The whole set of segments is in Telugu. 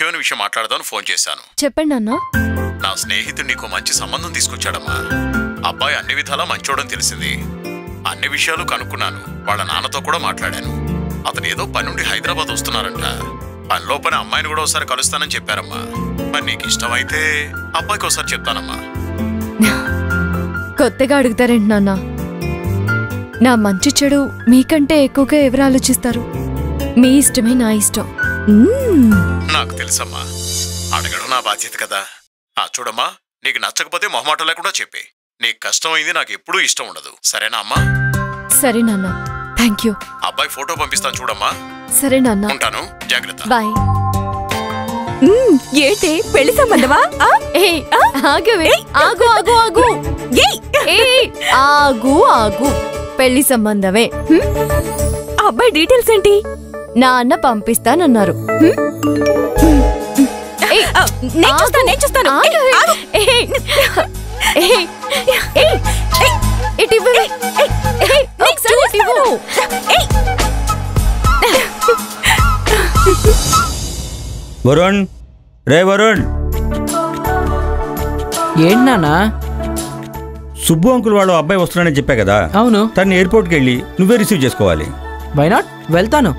ముఖ్యమైన విషయం మాట్లాడదామని ఫోన్ చేశాను. చెప్పండి అన్నా. నా స్నేహితుడు నీకు మంచి సంబంధం తీసుకొచ్చాడమ్మా. అబ్బాయి అన్ని విధాలా మంచోడని తెలిసింది. అన్ని విషయాలు కనుక్కున్నాను. వాళ్ళ నాన్నతో కూడా మాట్లాడాను. అతను ఏదో పని నుండి హైదరాబాద్ వస్తున్నారంట. పనిలో పని అమ్మాయిని కూడా ఒకసారి కలుస్తానని చెప్పారమ్మా. మరి నీకు ఇష్టమైతే అబ్బాయికి ఒకసారి చెప్తానమ్మా. కొత్తగా అడుగుతారేంటి నాన్న? నా మంచి చెడు మీకంటే ఎక్కువగా ఎవరు ఆలోచిస్తారు? మీ ఇష్టమే నా ఇష్టం. నాకు తెలుసమ్మా, అడగడం నా బాధ్యత కదా. చూడమ్మా, నీకు నచ్చకపోతే మొహమాటం లేకుండా చెప్పే. నీకు కష్టమైంది నాకు ఎప్పుడూ ఇష్టం ఉండదు. సరేనా అమ్మా? సరే నాన్న, థ్యాంక్ యూ. అబ్బాయి ఫోటో పంపిస్తాను చూడమ్మా. సరే నాన్న, ఉంటాను. జాగ్రత్త. బాయ్. ఏంటి పెళ్లి సంబంధమా? ఆగు ఆగు ఆగు. ఆగు ఆగు. పెళ్లి సంబంధమే. అబ్బాయి డీటెయిల్స్ ఏంటి? నాన్న పంపిస్తానన్నారు. నేను చూస్తాను. వరుణ్, రే వరుణ్. ఏంటన్నా? సుబ్బు అంకుల్ వాడు అబ్బాయి వస్తున్నాడని చెప్పా కదా. అవును. తను ఎయిర్పోర్ట్కి వెళ్ళి నువ్వే రిసీవ్ చేసుకోవాలి. Why not? వెళ్తాను.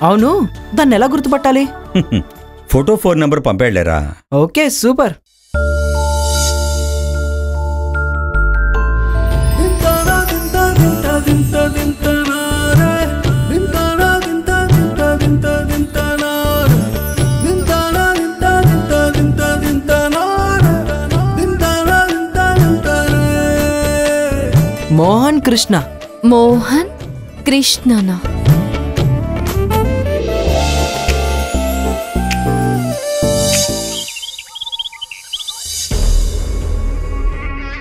అవును, దాన్ని ఎలా గుర్తుపట్టాలి? ఫోటో ఫోన్ నంబర్ పంపాడులేరా. Okay, super. మోహన్ కృష్ణ. మోహన్ కృష్ణనా?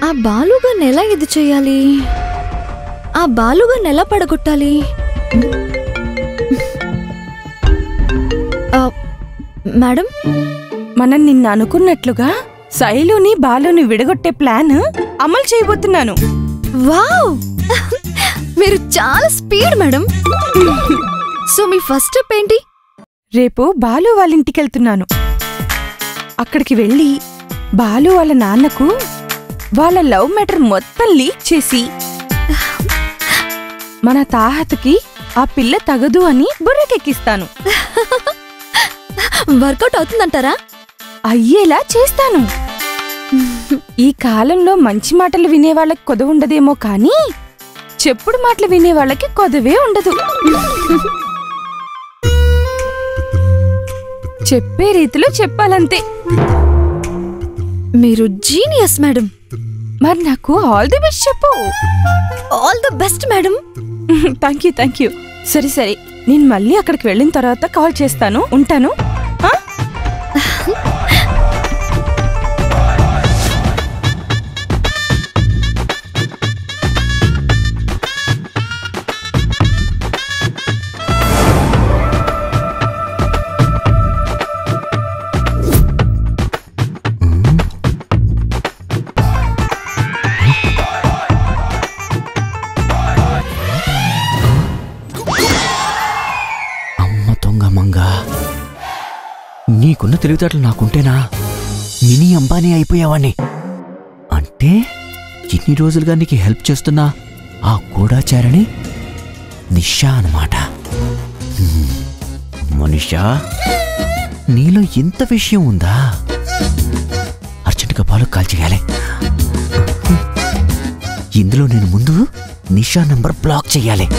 ఆ బాలుగాన్ని ఎలా ఇది చెయ్యాలి? ఆ బాలుగాన్ని ఎలా పడగొట్టాలి? మేడం, మనం నిన్న అనుకున్నట్లుగా శైలుని బాలుని విడగొట్టే ప్లాన్ అమలు చేయబోతున్నాను. వావ్, మీరు చాలా స్పీడ్ మేడం. సో మీ ఫస్ట్ స్టెప్ ఏంటి? రేపు బాలు వాళ్ళ ఇంటికి వెళ్తున్నాను. అక్కడికి వెళ్ళి బాలు వాళ్ళ నాన్నకు వాళ్ళ లవ్ మ్యాటర్ మొత్తం లీక్ చేసి మన తాహతకి ఆ పిల్ల తగదు అని బుర్రకెక్కిస్తాను. వర్కౌట్ అవుతుందంటారా? అయ్యేలా చేస్తాను. ఈ కాలంలో మంచి మాటలు వినేవాళ్ళకి కొదవ ఉండదేమో కానీ చెప్పుడు మాటలు వినేవాళ్ళకి కొదవే ఉండదు. చెప్పే రీతిలో చెప్పాలంతే. మీరు జీనియస్ మేడం. మరి నాకు ఆల్ ది బెస్ట్ చెప్పు. All the best madam. Thank you. సరే సరే, నేను మళ్ళీ అక్కడికి వెళ్ళిన తర్వాత కాల్ చేస్తాను. ఉంటాను. నీకున్న తెలివితేటలు నాకుంటేనా మినీ అంబానీ అయిపోయావాణ్ణి. అంటే ఇన్ని రోజులుగా నీకు హెల్ప్ చేస్తున్నా ఆ గూఢచారిణి నిషా అన్నమాట. మనిషా, నీలో ఇంత విషయం ఉందా? అర్జెంటుగా బాలు కాల్ చేయాలి. ఇందులో నేను ముందు నిషా నంబర్ బ్లాక్ చెయ్యాలి.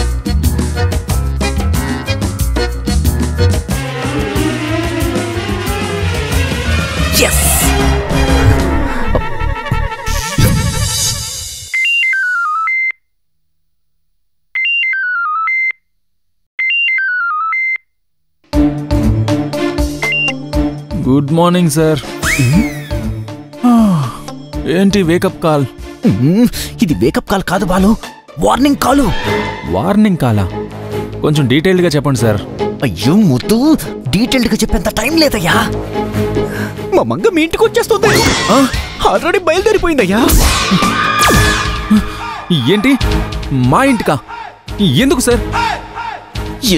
Good morning sir. ఏంటి వేకప్ కాల్? ఇది వేకప్ కాల్ కాదు బాలు, వార్నింగ్ కాలు. వార్నింగ్ కాలా? కొంచెం డీటెయిల్డ్గా చెప్పండి సార్. అయ్యో ముద్దు, డీటెయిల్డ్గా చెప్పేంత టైం లేదయ్యా. మా మంగ మీ ఇంటికి వచ్చేస్తుంది. ఆల్రెడీ బయలుదేరిపోయిందయ్యా. ఏంటి మా ఇంటికా? ఎందుకు సార్?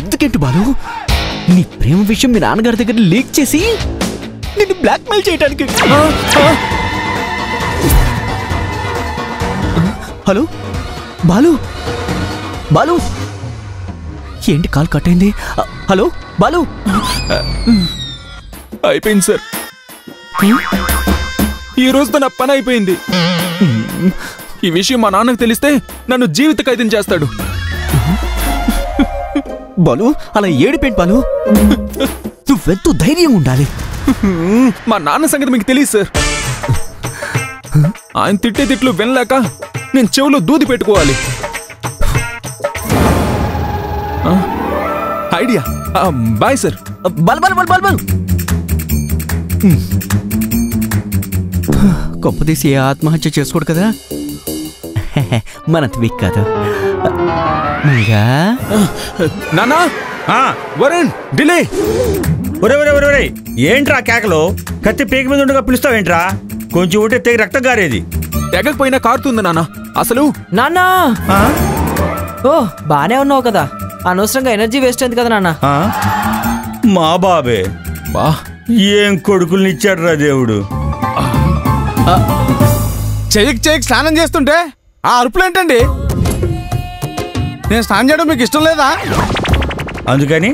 ఎందుకేంటి బాలు, నీ ప్రేమ విషయం మీ నాన్నగారి దగ్గర లీక్ చేసి నిన్ను బ్లాక్మెయిల్ చేయడానికి. హలో బాలు, బాలు ఏంటి కాల్ కట్ అయింది? హలో బాలు. అయిపోయింది సార్, ఈ రోజుతో నా పని అయిపోయింది. ఈ విషయం మా నాన్నకు తెలిస్తే నన్ను జీవిత ఖైదం చేస్తాడు. బాలు అలా ఏడిపేంటి బాలు, నువ్వెంతో ధైర్యం ఉండాలి. మా నాన్న సంగతి మీకు తెలియదు సార్. ఆయన తిట్టే తిట్లు వినలేక నేను చెవులో దూది పెట్టుకోవాలి. ఐడియా. Bye sir. బల్ బల్ బల్ బల్ బల్. గొప్పదీసి ఆత్మహత్య చేసుకోడు కదా, మనది వీక్ కాదు. నానా వరుణ్ డిలే. ఒరే ఒరే ఒరే ఒరే, ఏంట్రా కేకలు? కత్తి పీక మీద ఉండగా పిలుస్తావేంట్రా? కొంచెం ఉంటే తెగి రక్తం గారేది. తెగకపోయినా కారుతుంది నాన్న. అసలు నాన్నా, ఓ బానే ఉన్నావు కదా, అనవసరంగా ఎనర్జీ వేస్ట్ అయింది కదా నాన్న. మా బాబే బా ఏం కొడుకుల్ని ఇచ్చాడు రా దేవుడు. చెయ్యికి స్నానం చేస్తుంటే ఆ అరుపులేంటండి? నేను స్నానం చేయడం మీకు ఇష్టం లేదా? అందుకని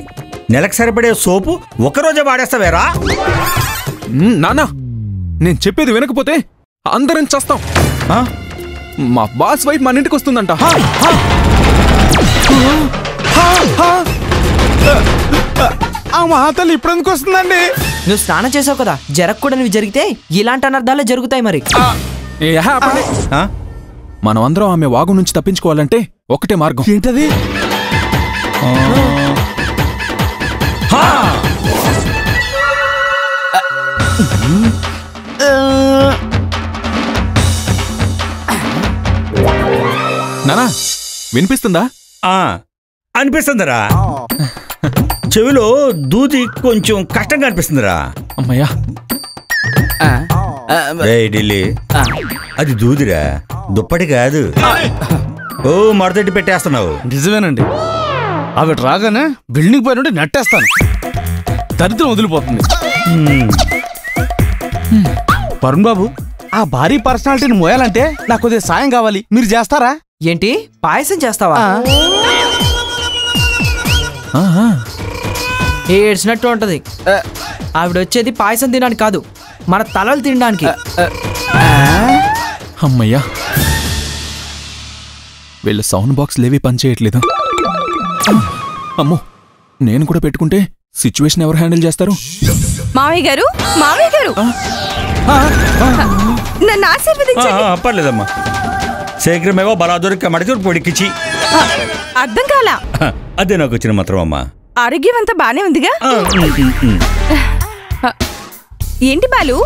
నెలకు సరిపడే సోపు ఒక్కరోజే వాడేస్తావేరా? నానా, నేను చెప్పేది వినకపోతే అందరం చేస్తాం. మా బాస్ వైఫ్ మన ఇంటికి వస్తుందంట. ఆ మహాతల్లి ఇప్పుడు ఎందుకు వస్తుందండి? నువ్వు స్నానం చేసావు కదా, జరగకూడనివి జరిగితే ఇలాంటి అనర్థాలే జరుగుతాయి మరి. మనం అందరం ఆమె వాగు నుంచి తప్పించుకోవాలంటే ఒకటే మార్గం. ఏంటది? నానా వినిపిస్తుందా? అనిపిస్తుందిరా, చెవిలో దూది కొంచెం కష్టంగా అనిపిస్తుందిరా. అమ్మయ్యా. ఢిల్లీ, అది దూదిరా, దుప్పటి కాదు. ఓ మడతట్టి పెట్టేస్తున్నావు. నిజమేనండి, అవి రాగానే బిల్డింగ్ పై నుండి నెట్టేస్తాను, దరిద్రం వదిలిపోతుంది. వరుణ్ బాబు, ఆ భారీ పర్సనాలిటీని మోయాలంటే నాకు కొద్దిగా సాయం కావాలి, మీరు చేస్తారా? ఏంటి, పాయసం చేస్తావా? ఏడ్చినట్టు ఉంటది. ఆవిడ వచ్చేది పాయసం తినడానికి కాదు, మన తలలు తినడానికి. అమ్మయ్యా, వీళ్ళ సౌండ్ బాక్స్ లేవి పనిచేయట్లేదు. అమ్మో, నేను కూడా పెట్టుకుంటే సిచ్యువేషన్ ఎవరు హ్యాండిల్ చేస్తారు? మావయ్య గారు, మావయ్య గారు, నన్ను ఆశీర్వదించండి. పర్లేదమ్మా, శీఘ్రమేవో బలాదొరిక మడికి పొడికిచ్చి. అర్థం కాలా? అదే నాకు వచ్చిన మాత్రం అమ్మా. ఆరోగ్యం అంతా బానే ఉందిగా? ఏంటి బాలు,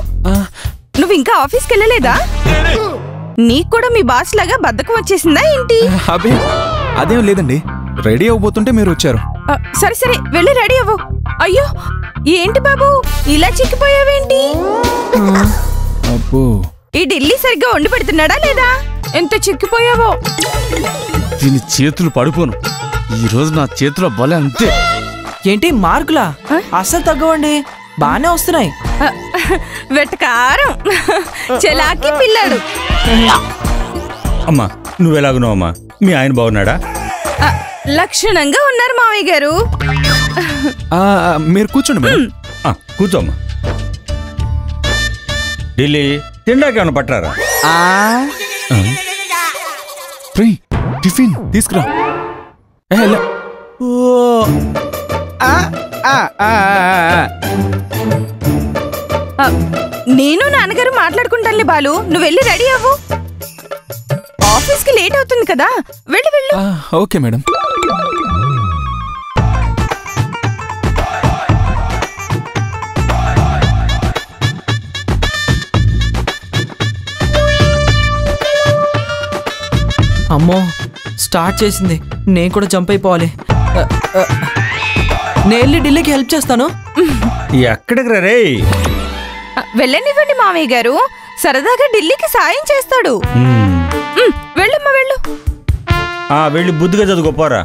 నువ్వు ఇంకా ఆఫీస్కి వెళ్ళలేదా? నీకు కూడా మీ బాస్ లాగా బద్ధకం వచ్చేసిందా ఏంటి? అబ్బే అదేం లేదండి, రెడీ అవ్వబోతుంటే మీరు వచ్చారు. సరే సరే, వెళ్ళి రెడీ అవ్వు. అయ్యో, ఏంటి బాబు ఇలా చిక్కిపోయావేంటి? అబ్బో, ఈ ఢిల్లీ సరిగ్గా వండి పెడుతున్నాడా లేదా? ఎంత చిక్కిపోయావో. దీని చేతులు పడిపోను, ఈ రోజు నా చేతిలో బలే అంతే. ఏంటి మార్కులా? అస్సలు తగ్గవండి, బానే వస్తున్నాయి. వెటకారం, చెలాకి పిల్లాడు. అమ్మా నువ్వెలాగున్నావమ్మా? మీ ఆయన బాగున్నాడా? లక్షణంగా ఉన్నారు మావయ్య గారు. మీరు కూర్చోండి మేడం. కూర్చోమ్మా. ఢిల్లీ తిండాకి ఏమన్నా పట్టారా? టిఫిన్ తీసుకురా. నేను నాన్నగారు మాట్లాడుకుంటానులే బాలు, నువ్వు వెళ్ళి రెడీ అవ్వు. ఆఫీస్కి లేట్ అవుతుంది కదా, వెళ్ళు వెళ్ళు. Okay madam. అమ్మో, స్టార్ట్ చేసింది, నేను కూడా జంప్ అయిపోవాలి. నేను వెళ్ళి ఢిల్లీకి హెల్ప్ చేస్తాను. ఎక్కడికి రే? వెళ్ళనివ్వండి మావయ్య గారు, సరదాగా ఢిల్లీకి సాయం చేస్తాడు. వెళ్ళమ్మా వెళ్ళు. వెళ్ళి బుద్ధిగా చదువుకోపోరా.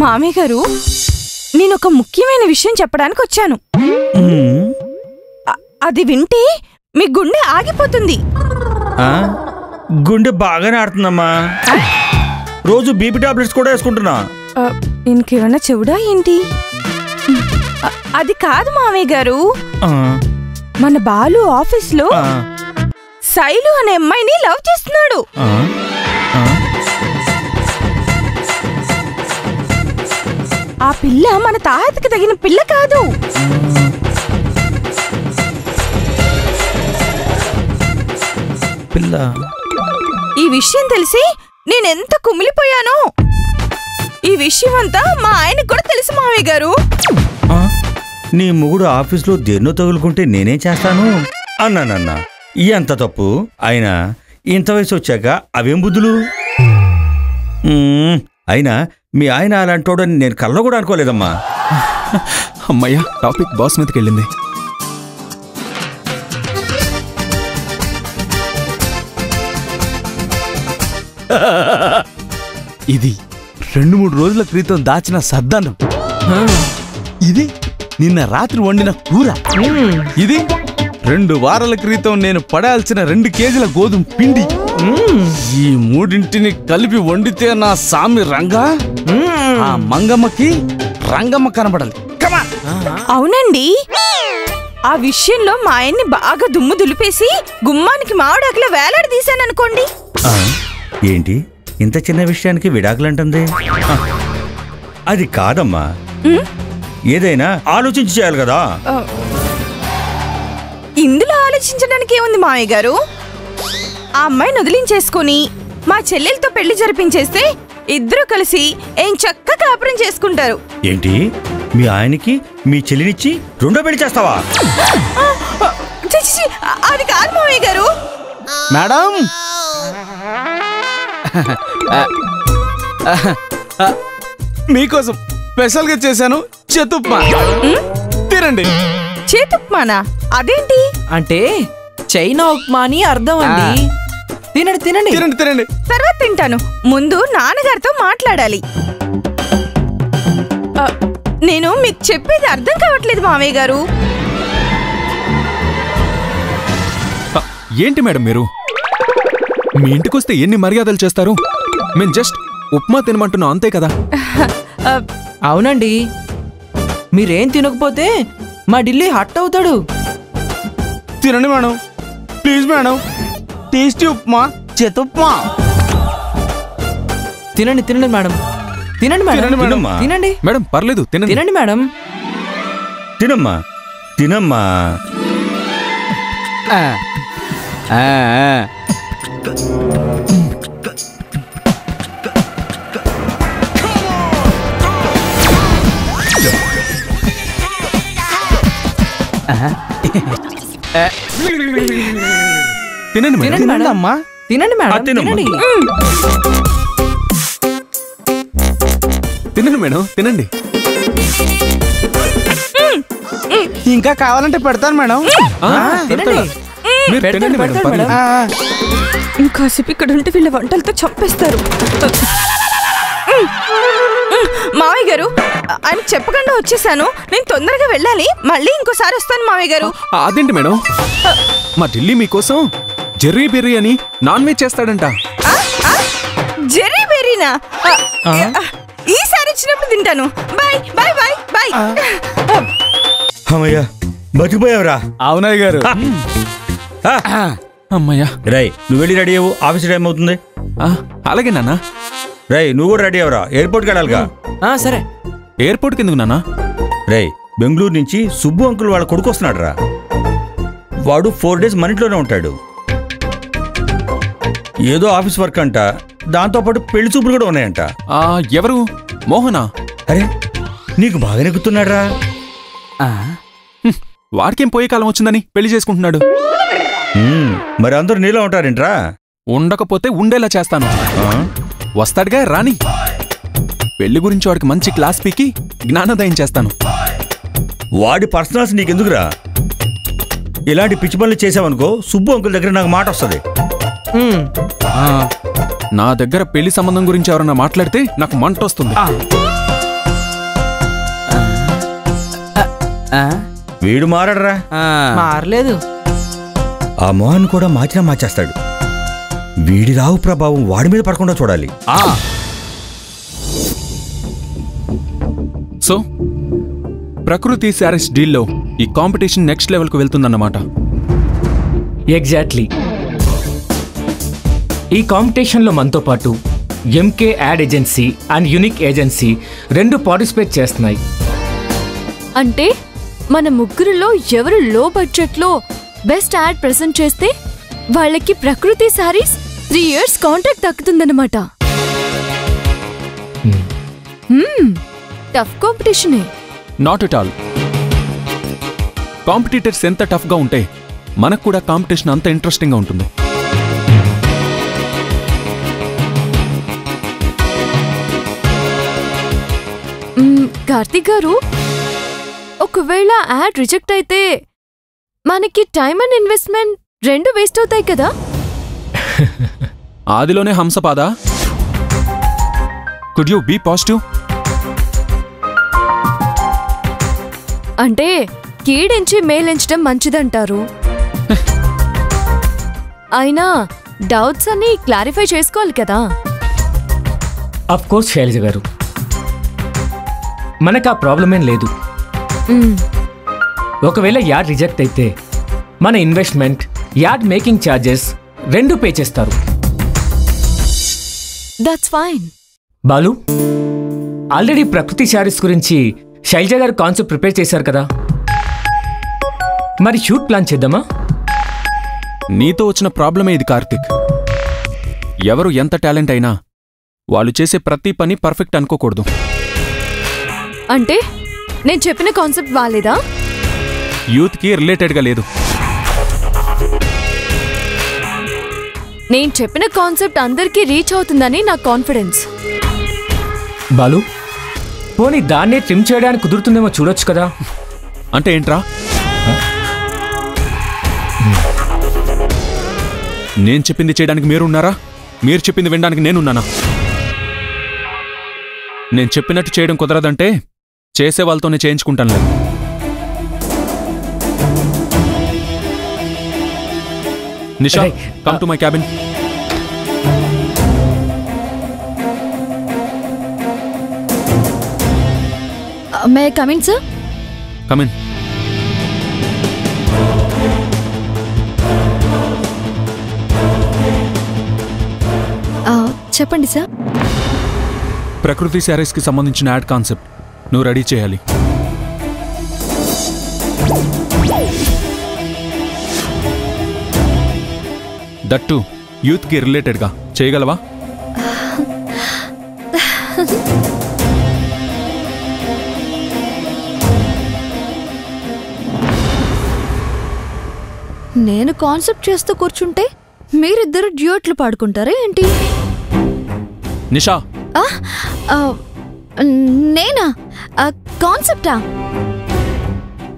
మామయ్య గారు, నేను ఒక ముఖ్యమైన విషయం చెప్పడానికి వచ్చాను. అది వింటే మీ గుండె ఆగిపోతుంది. గుండె బాగానే ఆడుతుందమ్మా. రోజు బీపీ టాబ్లెట్స్ కూడా వేసుకుంటున్నా. ఇంకేమన్నా చెవుడా ఏంటి? అది కాదు మామయ్య గారు, మన బాలు ఆఫీస్లో శైలు అనే అమ్మాయిని లవ్ చేస్తున్నాడు. ఆ పిల్ల మన తాహతకి తగిన పిల్ల కాదు. పిల్ల. ఈ విషయం తెలిసి నేనెంత కుమిలిపోయానో. ఈ విషయం అంతా మా ఆయనకు కూడా తెలుసు మామయ్య గారు. నీ మొగుడు ఆఫీస్లో దేన్నో తగులుకుంటే నేనేం చేస్తాను అన్నానన్నా. ఎంత తప్పు అయినా ఇంత వయసు వచ్చాక అవేం బుద్ధులు. అయినా మీ ఆయన అలాంటోడని నేను కల్లో కూడా అనుకోలేదమ్మా. అమ్మయ్యా, టాపిక్ బాస్ మీదకి వెళ్ళింది. ఇది 2-3 రోజుల క్రితం దాచిన సద్దన్నం. ఇది నిన్న రాత్రి వండిన కూర. ఇది 2 వారాల క్రితం నేను పడాల్సిన 2 కేజీల గోధుమ పిండి. ఈ మూడింటిని కలిపి వండితే నా సామి రంగా ఆ మంగమ్మకి రంగమ్మ కనబడాలి. అవునండి, ఆ విషయంలో మా ఆయన్ని బాగా దుమ్ము దులిపేసి గుమ్మానికి మామిడాకులో వేలాడదీశాననుకోండి. ఏంటి ఇంత చిన్న విషయానికి విడాకులంటుంది? అది కాదమ్మా, ఏదైనా ఆలోచించి చేయాలి కదా. ఇందులో ఆలోచించడానికి ఏముంది మామయ్య గారు? ఆ అమ్మాయిని వదిలించేసుకుని మా చెల్లెలతో పెళ్లి జరిపించేస్తే ఇద్దరు కలిసి ఏం చక్క కాపురం చేసుకుంటారు. ఏంటి మీ ఆయనకి మీ చెల్లినిచ్చి 2వ పెళ్లి చేస్తావా? అది కాదు మామయ్య గారు. మేడం, మీకోసం స్పెషల్ గా చేశాను చేతుప్మా. తినండి. చేతుప్మానా? అదేంటి? అంటే చైనా ఉప్మా అని అర్థం అండి. తినండి తినండి తినండి తినండి. తర్వాత తింటాను. ముందు నాన్నగారితో మాట్లాడాలి. నేను మీకు చెప్పేది అర్థం కావట్లేదు మామయ్య గారు. ఏంటి మేడం మీరు? మీ ఇంటికొస్తే ఎన్ని మర్యాదలు చేస్తారు? మేము జస్ట్ ఉప్మా తినమంటున్నాం అంతే కదా. అవునండి, మీరేం తినకపోతే మా ఢిల్లీ హట్ అవుతాడు. తినండి madam, please madam. Tasty upma, చేతుప్మా. తినండి తినండి మేడం, తినండి మేడం, తినండి మేడం. పర్లేదు తినండి. తినండి మేడం. తినమ్మా తినమ్మా. తినండి మేడం. తినండి అమ్మా, తినండి మేడం, తినండి. తినండి మేడం, తినండి. ఇంకా కావాలంటే పెడతాను మేడం. తినండి. మీరు తినండి మేడం, పర్లేదు. ఇంకాసేపు ఇక్కడ ఉంటే వీళ్ళ వంటలతో చంపేస్తారు. మావయ్య గారు, ఆయన చెప్పకుండా వచ్చేసాను. నేను తొందరగా వెళ్ళాలి. మళ్ళీ ఇంకోసారి వస్తాను మావయ్య గారు. అదేంటి మేడం, మా ఢిల్లీ మీకోసం జెర్రీ బెర్రీ అని నాన్ వెజ్ చేస్తాడంట. జెర్రీ బెర్రీనా? ఈసారి వచ్చినప్పుడు తింటాను. Bye bye bye bye. అమ్మయ్యా, బతికిపోయావురా. అవునయ్య గారు. అమ్మయ్యా. రై, నువ్వు వెళ్ళి రెడీ అవ్వు, ఆఫీస్ టైం అవుతుంది. అలాగే నాన్న. రై, నువ్వు కూడా రెడీ అవరా, ఎయిర్పోర్ట్కి వెళ్ళాలిగా. సరే. ఎయిర్పోర్ట్కి ఎందుకు నాన్న? రై, బెంగళూరు నుంచి సుబ్బు అంకుల్ వాళ్ళ కొడుకు వస్తున్నాడు రా. వాడు 4 days మన ఇంట్లోనే ఉంటాడు. ఏదో ఆఫీస్ వర్క్ అంట, దాంతోపాటు పెళ్లి చూపులు కూడా ఉన్నాయంట. ఎవరు? మోహనా? అరే, నీకు బాగానే గుర్తున్నాడు రా. వాడికేం పోయే కాలం వచ్చిందని పెళ్లి చేసుకుంటున్నాడు. మరి అందరూ నీలో ఉంటారేంట్రా? ఉండకపోతే ఉండేలా చేస్తాను. వస్తాడుగా, రాని. పెళ్లి గురించి వాడికి మంచి క్లాస్ పీకి జ్ఞానోదయం చేస్తాను. వాడి పర్సనల్స్ నీకెందుకురా? ఇలాంటి పిచ్చి పనులు చేసావనుకో, సుబ్బు అంకుల్ దగ్గర నాకు మాట వస్తుంది. నా దగ్గర పెళ్లి సంబంధం గురించి ఎవరన్నా మాట్లాడితే నాకు మంట వస్తుంది. వీడు మారడరా. మారలేదు. ఆ మోహన్ కూడా మార్చేస్తాడు. వీడి రావు ప్రభావం వాడి మీద పడకుండా చూడాలి. సో ప్రకృతి శారీస్ డీల్లో ఈ కాంపిటీషన్ నెక్స్ట్ లెవెల్కు వెళ్తుందన్నమాట. ఎగ్జాక్ట్లీ. ఈ కాంపిటీషన్లో మనతో పాటు MK ad agency and unique agency 2 participate చేస్తున్నాయి. అంటే మన ముగ్గురులో ఎవరు లో బడ్జెట్లో బెస్ట్ యాడ్ ప్రెజెంట్ చేస్తే వాళ్ళకి ప్రకృతి సారీస్ 3 years కాంట్రాక్ట్ దక్కుతుందన్నమాట. టఫ్ కాంపిటీషనే. Not at all. కాంపిటీటర్స్ ఎంత టఫ్గా ఉంటే మనకు కూడా కాంపిటీషన్ అంత ఇంట్రెస్టింగ్గా ఉంటుంది. కార్తీక్ గారు, ఒకవేళ యాడ్ రిజెక్ట్ అయితే మనకి టైం అండ్ ఇన్వెస్ట్మెంట్ 2 వేస్ట్ అవుతాయి కదా? ఆదిలోనే హంసపాదా? Could you be positive? అంటే కీడించి మేలించడం మంచిదంటారు. అయినా డౌట్స్ అన్ని క్లారిఫై చేసుకోవాలి కదా. అఫ్ కోర్స్ శైలజ గారు, మనకు ఆ ప్రాబ్లం ఏం లేదు. ఒకవేళ యాడ్ రిజెక్ట్ అయితే మన investment, ad making charges 2 pay చేస్తారు. That's fine. Balu, already Prakriti sarees గురించి శైలజ గారు కాన్సెప్ట్ ప్రిపేర్ చేశారు కదా, మరి షూట్ ప్లాన్ చేద్దామా? నీతో వచ్చిన ప్రాబ్లమే ఇది కార్తిక్. ఎవరు ఎంత టాలెంట్ అయినా వాళ్ళు చేసే ప్రతి పని పర్ఫెక్ట్ అనుకోకూడదు. అంటే నేను చెప్పిన కాన్సెప్ట్ బాలేదా? యూత్కి రిలేటెడ్గా లేదు. నేను చెప్పిన కాన్సెప్ట్ అందరికీ రీచ్ అవుతుందని నా కాన్ఫిడెన్స్. బాలు, పోనీ దాన్నే ట్రిమ్ చేయడానికి కుదురుతుందేమో చూడొచ్చు కదా. అంటే ఏంట్రా? నేను చెప్పింది చేయడానికి మీరున్నారా? మీరు చెప్పింది వినడానికి నేనున్నానా? నేను చెప్పినట్టు చేయడం కుదరదంటే చేసే వాళ్ళతోనే చేయించుకుంటానులే. Nisha, come to my cabin. May come in sir? Come in. చెప్పండి సార్. ప్రకృతి శారీస్కి సంబంధించిన యాడ్ కాన్సెప్ట్ నువ్వు రెడీ చేయాలి. దట్టు యూత్కి రిలేటెడ్గా చేయగలవా? నేను కాన్సెప్ట్ చేస్తూ కూర్చుంటే మీరిద్దరు డ్యూట్లు పాడుకుంటారా ఏంటి? నిషా, నేనా? కాన్సెప్టా?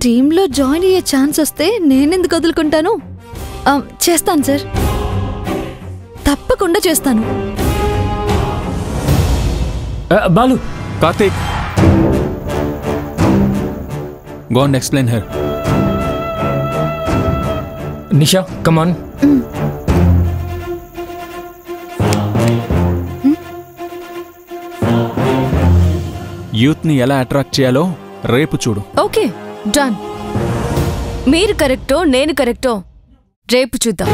టీంలో జాయిన్ అయ్యే ఛాన్స్ వస్తే నేనెందుకు వదులుకుంటాను? చేస్తాను సార్, తప్పకుండా చేస్తాను. Balu, Karthik, go and explain her. Nisha, come on. యూత్ని ఎలా అట్రాక్ట్ చేయాలో రేపు చూడు. Okay, done. మీరు కరెక్టో నేను కరెక్టో రేపు చూద్దాం.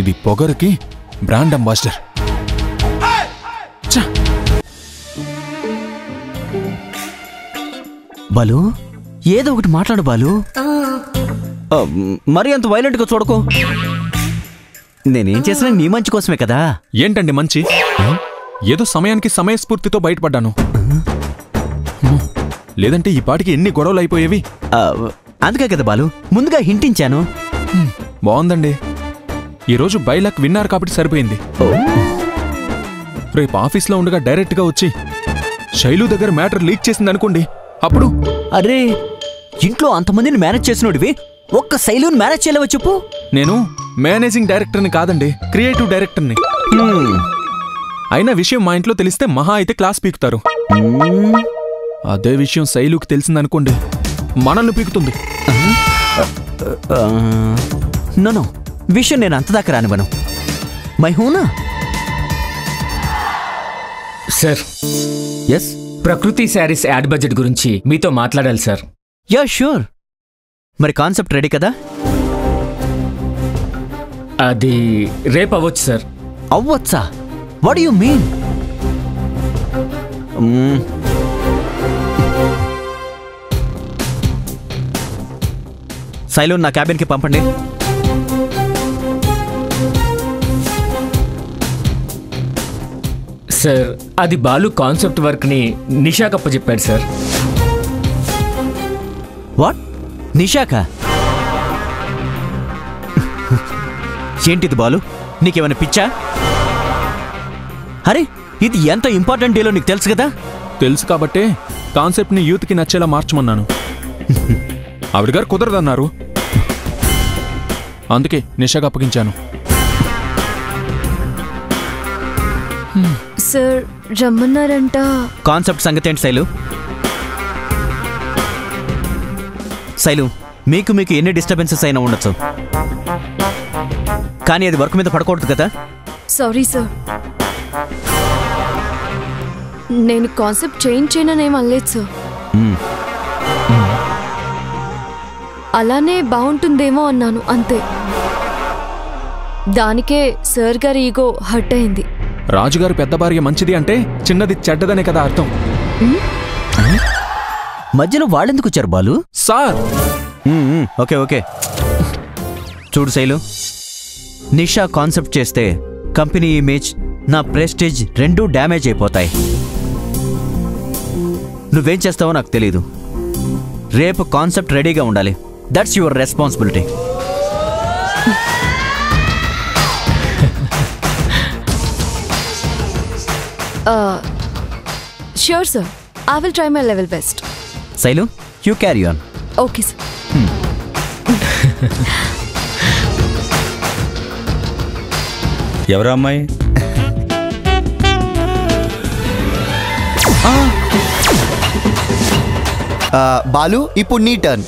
ఇది పొగరుకి బ్రాండ్ అంబాసిడర్. బాలు, ఏదో ఒకటి మాట్లాడు బాలు. మరి అంత వైలెంట్ గా చూడకు. నేనేం చేసినా నీ మంచి కోసమే కదా. ఏంటండి మంచి? ఏదో సమయానికి సమయస్ఫూర్తితో బయటపడ్డాను. లేదంటే ఈ పాటికి ఎన్ని గొడవలు అయిపోయేవి. అందుకే కదా బాలు ముందుగా హింటించాను. బాగుందండి. ఈరోజు బైలాక్ విన్నారు కాబట్టి సరిపోయింది. రేపు ఆఫీస్లో ఉండగా డైరెక్ట్గా వచ్చి శైలు దగ్గర మ్యాటర్ లీక్ చేసింది అనుకోండి, అప్పుడు అరే ఇంట్లో అంతమందిని మేనేజ్ చేసినోడివి ఒక్క శైలుని మేనేజ్ చేయలేవో చెప్పు. నేను మేనేజింగ్ డైరెక్టర్ని కాదండి, క్రియేటివ్ డైరెక్టర్ని. అయినా విషయం మా ఇంట్లో తెలిస్తే మహా అయితే క్లాస్ పీకుతారు. అదే విషయం శైలుకి తెలిసిందనుకోండి, మనల్ని పీకుతుంది. నో విషయం నేను అంతదాకా రానివ్వను. మై హూనా sir. Yes, Prakriti sarees ad budget గురించి మీతో మాట్లాడాలి సార్. Yeah sure. మరి కాన్సెప్ట్ రెడీ కదా? అది రేపు అవ్వచ్చు సార్. అవ్వచ్చా? What you mean? శైలు నా క్యాబిన్కి పంపండి. సార్, అది బాలు కాన్సెప్ట్ వర్క్ని నిషాకప్ప చెప్పాడు సార్. వాట్? నిషాక? ఏంటిది బాలు, నీకేమైనా పిచ్చా? అరే, ఇది ఎంత ఇంపార్టెంట్ డీలో నీకు తెలుసు కదా? తెలుసు కాబట్టే కాన్సెప్ట్ని యూత్కి నచ్చేలా మార్చమన్నాను. ఆవిడ గారు కుదరదన్నారు, అందుకే నిషాకు అప్పగించాను. సార్ రమ్మన్నారంట. కాన్సెప్ట్ సంగతి ఏంటి శైలు? శైలు, మీకు ఎన్ని డిస్టర్బెన్సెస్ అయినా ఉండొచ్చు, కానీ అది వర్క్ మీద పడకూడదు కదా? సారీ సార్, నేను కాన్సెప్ట్ చేంజ్ చేయననేం అనలేదు సార్. అలానే బాగుంటుందేమో అన్నాను అంతే. దానికే సార్ గారి ఈగో హర్ట్ అయింది. రాజుగారు పెద్ద భార్య మంచిది అంటే చిన్నది చెడ్డదనే కదా అర్థం. మధ్యలో వాళ్ళెందుకు వచ్చారు బాలు? Sir okay okay. చూడు శైలు, నిషా కాన్సెప్ట్ చేస్తే కంపెనీ ఇమేజ్, నా ప్రెస్టేజ్ రెండూ డ్యామేజ్ అయిపోతాయి. నువ్వేం చేస్తావో నాకు తెలీదు. రేపు కాన్సెప్ట్ రెడీగా ఉండాలి. That's your responsibility. Sure sir, I will try my level best. Shailu, you carry on. Okay sir. ఎవరా అమ్మాయి? బాలు, ఇప్పుడు నీ టర్న్.